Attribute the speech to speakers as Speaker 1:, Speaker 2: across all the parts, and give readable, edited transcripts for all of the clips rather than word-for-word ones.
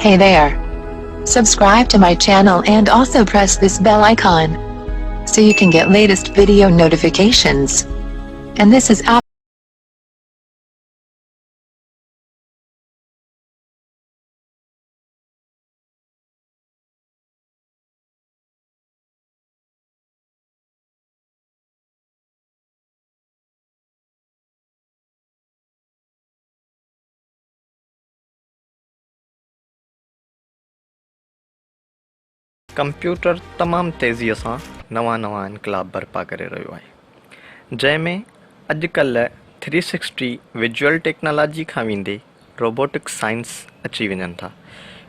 Speaker 1: Hey there. Subscribe to my channel and also press this bell icon so you can get latest video notifications. And this is
Speaker 2: computer तमाम तेज़ीअ सां नवां इनकलाब बर्पा करे रहियो आहे, जंहिंमें अॼुकल्ह 360 विजुअल टेक्नोलॉजी खां वेंदे रोबोटिक साइंस अची वञनि था।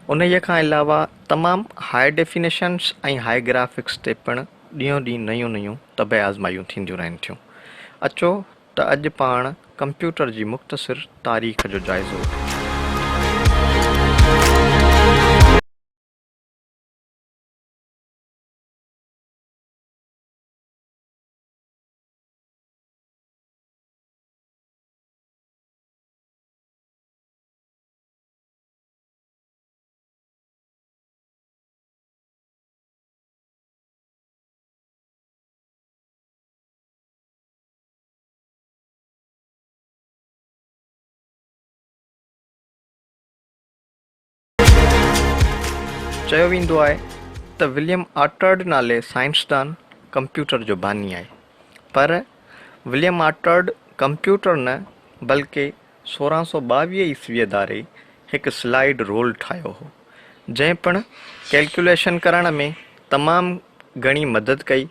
Speaker 2: उन खां अलावा तमामु हाई डेफिनेशन्स ऐं हाई ग्राफिक्स ते पिणु ॾींहों ॾींहुं नयूं तबे आज़मायूं थींदियूं रहनि थियूं। अचो त अॼु पाण कंप्यूटर जी मुख़्तसिर तारीख़ जो जाइज़ो वठूं। चयो वेंदो आहे त विलियम ऑर्टर्ड नाले साइंसदान कंप्यूटर जो बानी आहे, पर विलियम ऑर्टर्ड कंप्यूटर न बल्कि 1622 ईस्वीअ दारे हिकु स्लाइड रोल ठाहियो हो, जंहिं पिणु कैलकुलेशन करण में तमामु घणी मदद कई।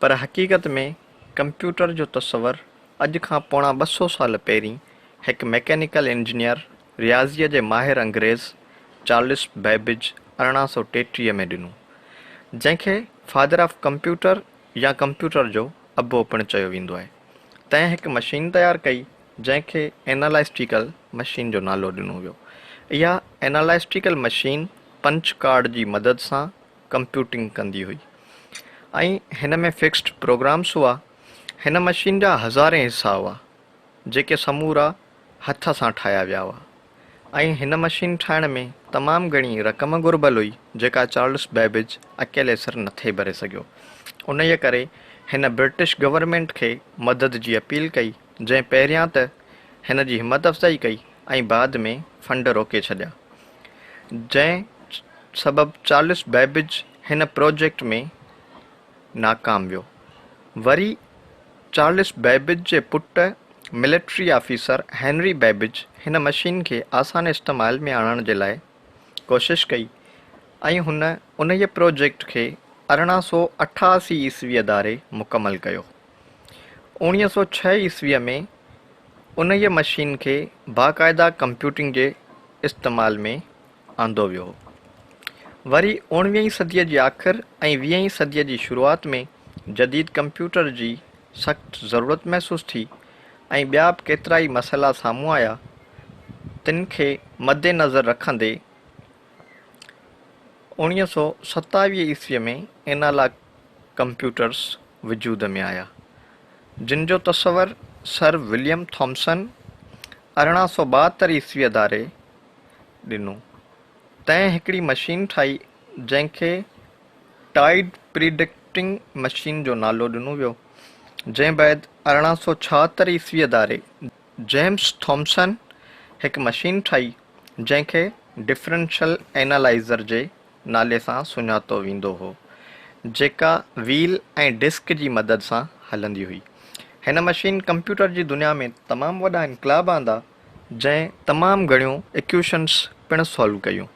Speaker 2: पर हक़ीक़त में कंप्यूटर जो तस्वर अॼु खां पोणा 200 साल पहिरीं हिकु मैकेनिकल इंजीनियर रियाज़ीअ जे माहिर अंग्रेज़ चार्ल्स बेबेज 1833 में ॾिनो, जंहिंखे फादर ऑफ कंप्यूटर या कंप्यूटर जो अबो पिणु चयो वेंदो आहे। तंहिं हिकु मशीन तयारु कई जंहिंखे एनालाइस्टिकल मशीन जो नालो ॾिनो वियो। इहा एनालाइस्टिकल मशीन पंच कार्ड जी मदद सां कंप्यूटिंग कंदी हुई ऐं हिन में फिक्स्ड प्रोग्राम्स हुआ। हिन मशीन जा हज़ारे हिस्सा हुआ जेके समूरा हथ सां ठाहिया विया हुआ ऐं हिन मशीन ठाहिण में तमामु घणी रक़म घुर्बल हुई जेका चार्ल्स बेबेज अकेले सिर नथे भरे सघियो। उन जे करे हिन ब्रिटिश गवर्नमेंट खे मदद जी अपील कई, जंहिं पहिरियां त हिन जी हिम्मत अफ़ज़ाई कई ऐं बाद में फंड रोके छॾिया, जंहिं सबबु चार्ल्स बेबेज हिन प्रोजेक्ट में नाकाम वियो। वरी चार्ल्स बेबेज जे पुटु मिलिट्री ऑफिसर हेनरी बेबेज हिन मशीन खे आसान इस्तेमाल में आणण जे लाइ कोशिश कई ऐं उन जे प्रोजेक्ट खे 1888 ईस्वीअ दारे मुकमल कयो। 1906 ईस्वीअ में उन जे मशीन खे बाक़ाइदा कंप्यूटिंग जे इस्तेमाल में आंदो वियो हो। वरी 19वीं सदीअ जी आख़िर ऐं 20वीं सदीअ जी शुरूआत में जदीद कंप्यूटर जी सख़्तु ज़रूरत महसूस थी ऐं ॿिया बि केतिरा ई मसइला साम्हूं आया। तिन खे मद्देनज़र रखंदे 1927 ईस्वीअ में एनालॉग कंप्यूटर्स वजूद में आया, जिन जो तस्वर सर विलियम थॉम्सन 1872 ईस्वीअ दारे ॾिनो। तंहिं हिकिड़ी मशीन ठाही जंहिंखे टाइड प्रिडिक्टिंग मशीन जो नालो ॾिनो वियो, जंहिं बैदि 1876 ईस्वीअ दारे जेम्स थॉम्सन हिकु मशीन ठाही जंहिंखे डिफरेंशियल एनालाइज़र जे नाले सां सुञातो वेंदो हो, जेका व्हील ऐं डिस्क जी मदद सां हलंदी हुई। हिन मशीन कंप्यूटर जी दुनिया में तमामु वॾा इनकलाब आंदा, जंहिं तमामु घणियूं इक्वेशन्स पिणु सॉल्व कयूं।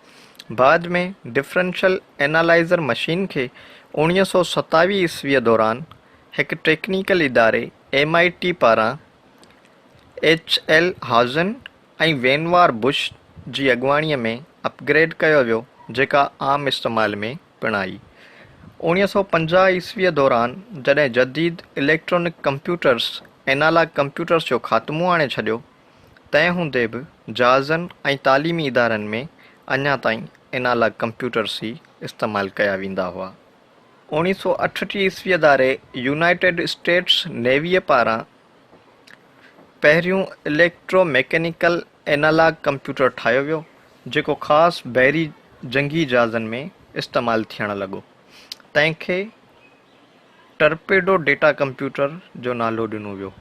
Speaker 2: बाद में डिफरेंशियल एनालाइज़र मशीन खे 1927 ईस्वीअ दौरान हिकु टेक्निकल इदारे MIT पारां HL हाज़न ऐं वेनवार बुश जी अॻुवाणीअ में अपग्रेड कयो वियो, जेका आम इस्तेमाल में पिणु आई। 1950 ईस्वीअ दौरान जॾहिं जदीद इलेक्ट्रॉनिक कंप्यूटर्स एनालॉग कंप्यूटर्स जो ख़ात्मो आणे छॾियो, तंहिं हूंदे बि जहाज़नि ऐं तालीमी इदारनि में अञा ताईं एनालॉग कंप्यूटर्स ई इस्तेमालु कया वेंदा हुआ। 1968 ईस्वीअ दारे यूनाइटेड स्टेट्स नेवीअ पारां पहिरियों इलेक्ट्रोमैकेनिकल एनालॉग कंप्यूटर ठाहियो वियो, जेको ख़ासि बहरी जंगी जहाज़नि में इस्तेमालु थियणु लॻो। तंहिंखे टर्पेडो डेटा कंप्यूटर जो नालो ॾिनो वियो,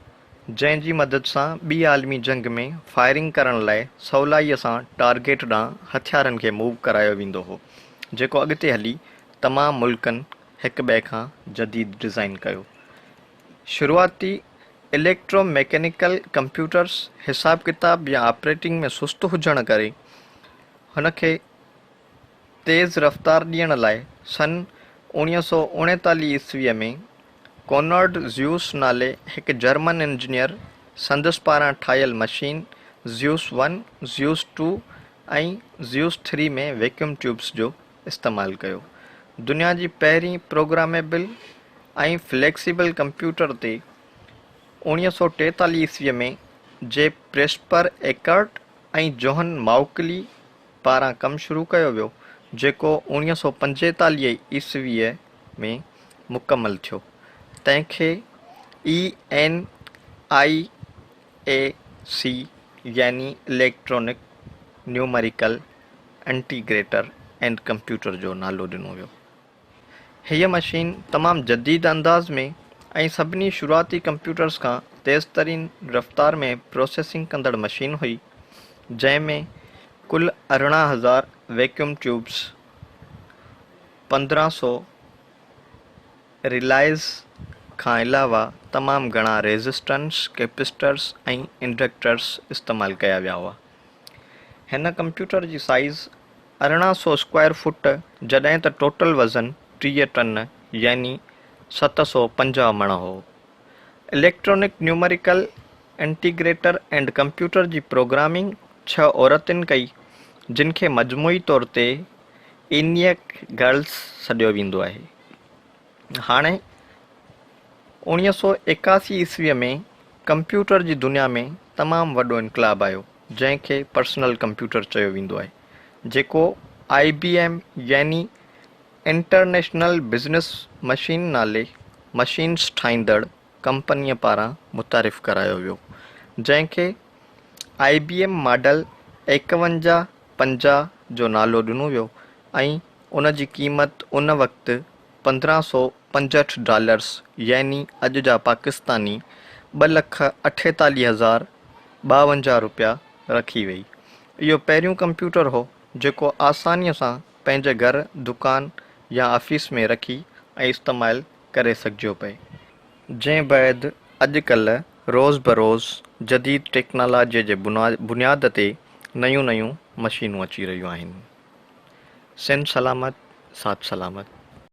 Speaker 2: जंहिं जी मदद सां ॿी आलमी जंग में फायरिंग करण लाइ सवलाईअ सां टारगेट ॾांहुं हथियारनि खे मूव करायो वेंदो हो, जेको अॻिते हली तमामु मुल्कनि हिक ॿिए खां जदीद डिज़ाइन कयो। शुरूआती इलेक्ट्रोमैकेनिकल कंप्यूटर्स हिसाब किताब या ऑपरेटिंग में सुस्त हुजण करे हुनखे तेज़ रफ़्तार ॾियण लाइ सन 1939 ईस्वीअ में कोनर्ड ज़्यूस नाले हिकु जर्मन इंजीनियर संदसि पारां ठाहियल मशीन ज़्यूस 1, ज़्यूस 2 ऐं ज़्यूस 3 में वैक्यूम ट्यूब्स जो इस्तेमालु कयो। दुनिया जी पहिरीं प्रोग्रामेबल ऐं फ्लैक्सिबल कंप्यूटर ते 1943 ईस्वीअ में जे प्रेस्पर एकर्ट ऐं जोहन माउकली पारां कमु शुरू कयो वियो, जेको 1945 ईस्वीअ में मुकमल थियो। तंहिंखे ENIAC यानी electronic numerical integrator and computer जो नालो ॾिनो वियो। हीअ मशीन तमामु जदीद अंदाज़ में ऐं सभिनी शुरूआती कंप्यूटर्स खां तेज़ तरीन रफ़्तार में प्रोसेसिंग कंदड़ मशीन हुई, जंहिं में कुल 18,000 वैक्यूम ट्यूब्स, 1500 रिलाइज़ खां अलावा तमामु घणा रेज़िस्टेंस, कैपेसिटर्स ऐं इंडक्टर्स इस्तेमालु कया विया हुआ। हिन कंप्यूटर जी साइज़ 1800 स्क्वायर फुट जॾहिं त टोटल वज़न 30 टन यानी 750 मण हो। Electronic numerical integrator and computer जी प्रोग्रामिंग 6 औरतुनि कई, जिन खे मजमूई तौर ते ENIAC गर्ल्स सॾियो वेंदो आहे। हाणे 1981 ईस्वीअ में कंप्यूटर जी दुनिया में तमामु वॾो इनकलाब आयो, जंहिंखे पर्सनल कंप्यूटर चयो वेंदो आहे, जेको IBM यानी इंटरनेशनल बिज़नेस मशीन नाले मशीन्स ठाहींदड़ कंपनीअ पारां मुतारिफ़ करायो वियो, जंहिंखे IBM मॉडल 5150 जो नालो ॾिनो वियो ऐं उन जी क़ीमत उन वक़्तु $1565 यानी अॼु जा पाकिस्तानी 2,48,052 रुपया रखी वई। इहो पहिरियों कंप्यूटर हो जेको आसानीअ सां पंहिंजे घर, दुकान या ऑफिस में रखी ऐं इस्तेमालु करे सघिजो पए। जंहिं बैदि अॼुकल्ह रोज़ बरोज़ जदीद टेक्नोलॉजीअ जे बुनियाद ते नयूं नयूं मशीनूं अची रहियूं आहिनि। सिंध सलामत, साथ सलामत।